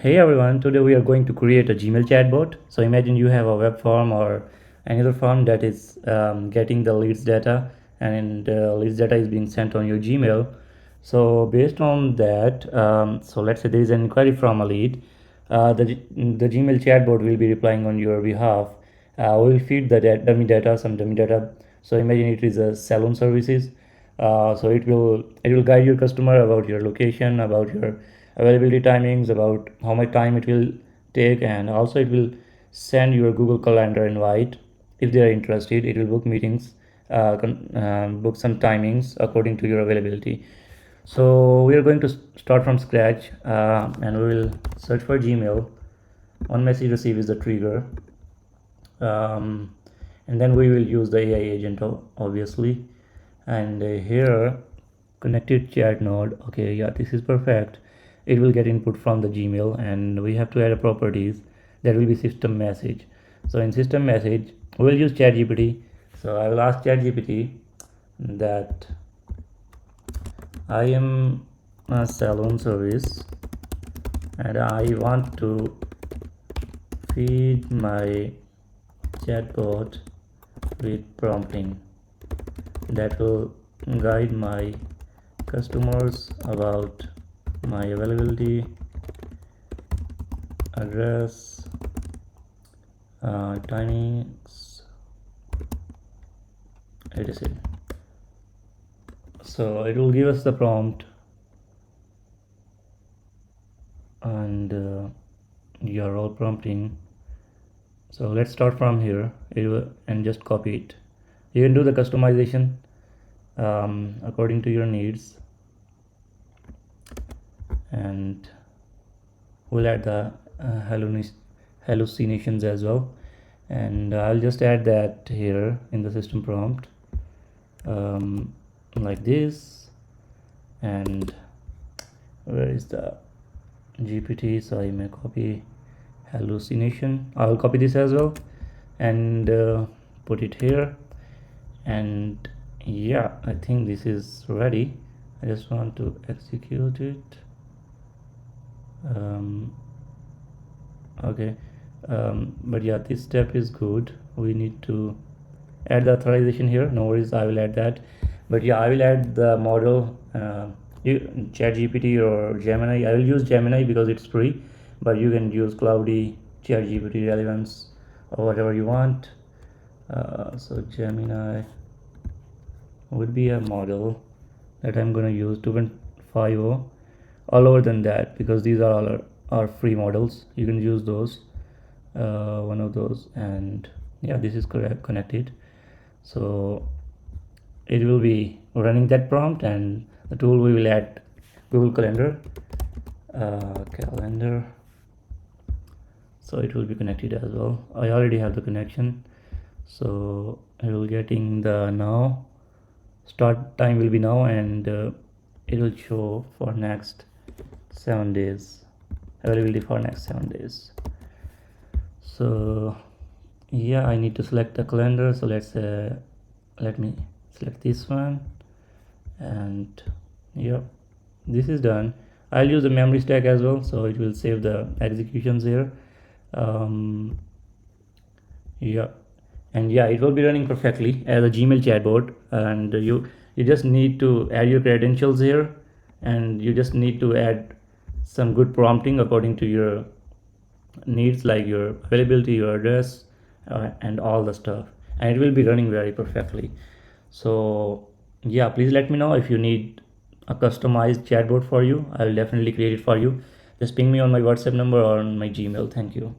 Hey everyone, today we are going to create a Gmail chatbot. So imagine you have a web form or another form that is getting the leads data, and leads data is being sent on your Gmail. So based on that, so let's say there is an inquiry from a lead. The Gmail chatbot will be replying on your behalf. We will feed the dummy data, some dummy data. So imagine it is a salon services. So it will guide your customer about your location, about your availability timings, about how much time it will take, and also it will send your Google Calendar invite if they are interested. It will book meetings, book some timings according to your availability. So we are going to start from scratch, and we will search for Gmail. One message received is the trigger, um, and then we will use the AI agent obviously. And here connected chat node. Okay, yeah, this is perfect. It will get input from the Gmail, and we have to add a properties that will be system message. So in system message we'll use ChatGPT. So I will ask ChatGPT that I am a salon service and I want to feed my chatbot with prompting that will guide my customers about my availability, address, timings, etc. So it will give us the prompt, and your all prompting. So let's start from here. And just copy it. You can do the customization according to your needs, and we'll add the hallucinations as well. And I'll just add that here in the system prompt, like this. And where is the GPT? So I may copy hallucination. I will copy this as well and put it here. And yeah, I think this is ready. I just want to execute it. Okay, but yeah, this step is good. We need to add the authorization here. No worries, I will add that. But yeah, I will add the model, ChatGPT or Gemini. I will use Gemini because it's free, but you can use Cloudy, ChatGPT, Relevance, or whatever you want. So Gemini would be a model that I'm gonna use 2.50. All over than that, because these are all are free models. You can use those, one of those. And yeah, this is correct connected. So it will be running that prompt, and the tool we will add Google Calendar, so it will be connected as well. I already have the connection, so I will getting the now start time will be now, and it will show for next 7 days, availability for next 7 days. So yeah, I need to select the calendar. So let me select this one, and yeah, this is done. I'll use the memory stack as well, so it will save the executions here. Yeah, and yeah, it will be running perfectly as a Gmail chatbot. And you just need to add your credentials here, and you just need to add some good prompting according to your needs, like your availability, your address, and all the stuff, and it will be running very perfectly. So yeah, please let me know if you need a customized chatbot for you. I will definitely create it for you. Just ping me on my WhatsApp number or on my Gmail. Thank you.